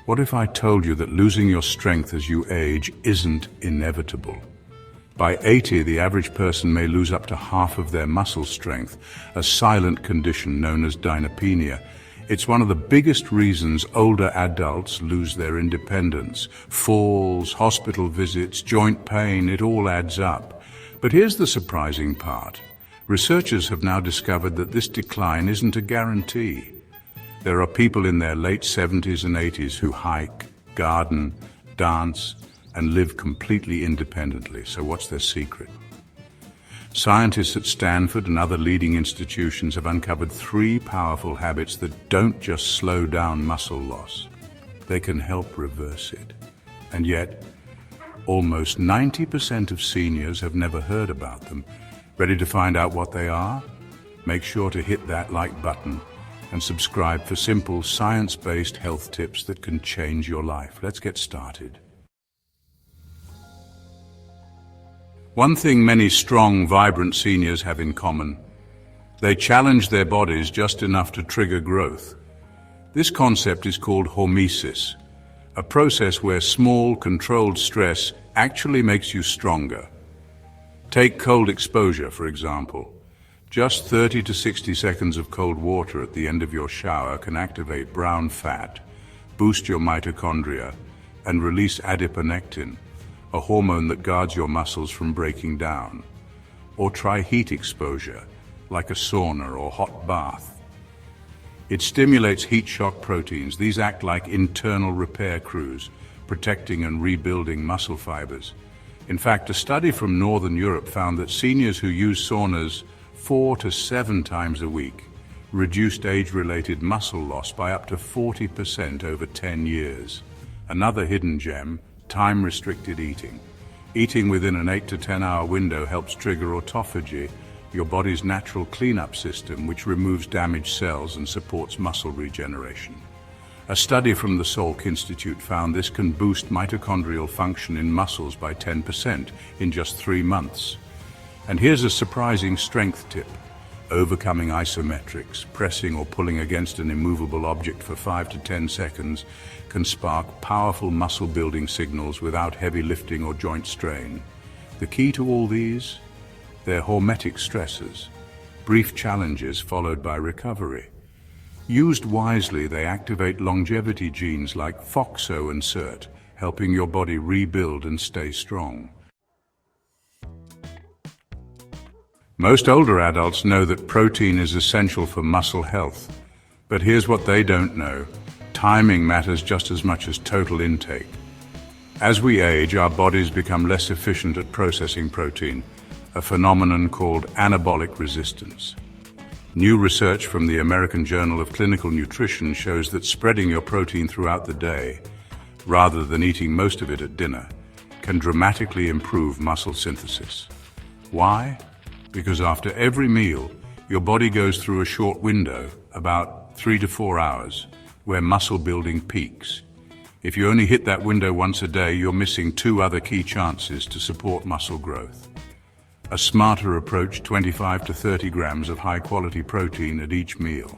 What if I told you that losing your strength as you age isn't inevitable? By 80, the average person may lose up to half of their muscle strength, a silent condition known as dynapenia. It's one of the biggest reasons older adults lose their independence. Falls, hospital visits, joint pain, it all adds up. But here's the surprising part. Researchers have now discovered that this decline isn't a guarantee. There are people in their late 70s and 80s who hike, garden, dance, and live completely independently. So what's their secret? Scientists at Stanford and other leading institutions have uncovered 3 powerful habits that don't just slow down muscle loss. They can help reverse it. And yet, almost 90% of seniors have never heard about them. Ready to find out what they are? Make sure to hit that like button and subscribe for simple, science-based health tips that can change your life. Let's get started. One thing many strong, vibrant seniors have in common: they challenge their bodies just enough to trigger growth. This concept is called hormesis, a process where small, controlled stress actually makes you stronger. Take cold exposure, for example. Just 30 to 60 seconds of cold water at the end of your shower can activate brown fat, boost your mitochondria, and release adiponectin, a hormone that guards your muscles from breaking down. Or try heat exposure, like a sauna or hot bath. It stimulates heat shock proteins. These act like internal repair crews, protecting and rebuilding muscle fibers. In fact, a study from Northern Europe found that seniors who use saunas 4 to 7 times a week reduced age-related muscle loss by up to 40% over 10 years. Another hidden gem: time-restricted eating. Eating within an 8 to 10 hour window helps trigger autophagy, your body's natural cleanup system, which removes damaged cells and supports muscle regeneration. A study from the Salk Institute found this can boost mitochondrial function in muscles by 10% in just 3 months. And here's a surprising strength tip. Overcoming isometrics, pressing or pulling against an immovable object for 5 to 10 seconds can spark powerful muscle-building signals without heavy lifting or joint strain. The key to all these? They're hormetic stressors, brief challenges followed by recovery. Used wisely, they activate longevity genes like FOXO and SIRT, helping your body rebuild and stay strong. Most older adults know that protein is essential for muscle health, but here's what they don't know. Timing matters just as much as total intake. As we age, our bodies become less efficient at processing protein, a phenomenon called anabolic resistance. New research from the American Journal of Clinical Nutrition shows that spreading your protein throughout the day, rather than eating most of it at dinner, can dramatically improve muscle synthesis. Why? Because after every meal, your body goes through a short window, about 3 to 4 hours, where muscle building peaks. If you only hit that window once a day, you're missing 2 other key chances to support muscle growth. A smarter approach: 25 to 30 grams of high-quality protein at each meal.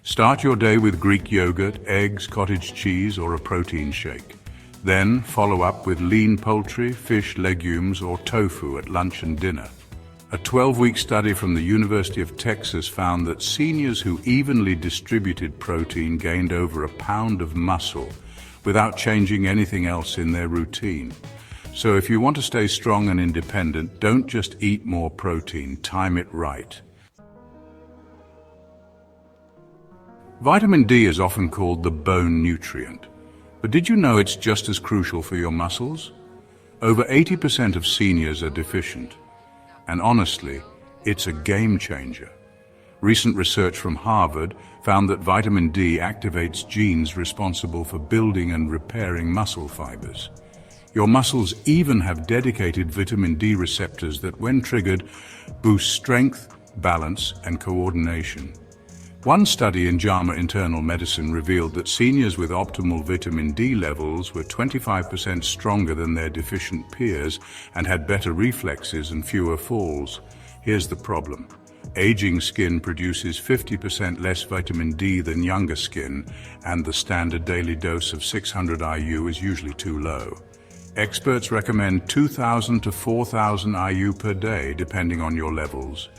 Start your day with Greek yogurt, eggs, cottage cheese, or a protein shake. Then follow up with lean poultry, fish, legumes, or tofu at lunch and dinner. A 12-week study from the University of Texas found that seniors who evenly distributed protein gained over a pound of muscle without changing anything else in their routine. So if you want to stay strong and independent, don't just eat more protein, time it right. Vitamin D is often called the bone nutrient, but did you know it's just as crucial for your muscles? Over 80% of seniors are deficient. And honestly, it's a game changer. Recent research from Harvard found that vitamin D activates genes responsible for building and repairing muscle fibers. Your muscles even have dedicated vitamin D receptors that, when triggered, boost strength, balance, and coordination. One study in JAMA Internal Medicine revealed that seniors with optimal vitamin D levels were 25% stronger than their deficient peers and had better reflexes and fewer falls. Here's the problem. Aging skin produces 50% less vitamin D than younger skin, and the standard daily dose of 600 IU is usually too low. Experts recommend 2,000 to 4,000 IU per day, depending on your levels.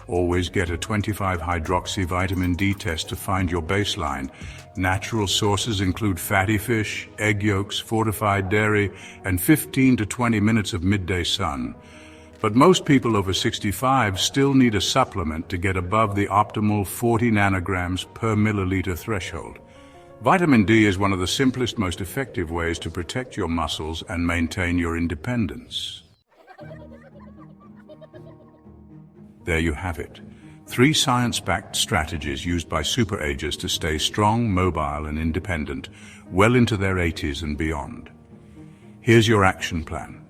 Always get a 25-hydroxy vitamin D test to find your baseline. Natural sources include fatty fish, egg yolks, fortified dairy, and 15 to 20 minutes of midday sun. But most people over 65 still need a supplement to get above the optimal 40 nanograms per milliliter threshold. Vitamin D is one of the simplest, most effective ways to protect your muscles and maintain your independence. There you have it. 3 science-backed strategies used by superagers to stay strong, mobile, and independent well into their 80s and beyond. Here's your action plan.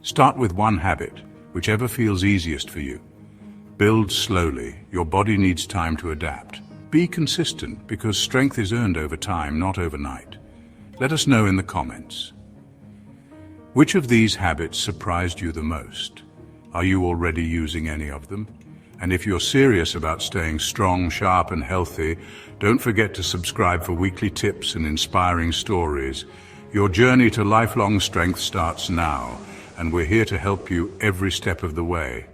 Start with one habit, whichever feels easiest for you. Build slowly. Your body needs time to adapt. Be consistent, because strength is earned over time, not overnight. Let us know in the comments. Which of these habits surprised you the most? Are you already using any of them? And if you're serious about staying strong, sharp, and healthy, don't forget to subscribe for weekly tips and inspiring stories. Your journey to lifelong strength starts now, and we're here to help you every step of the way.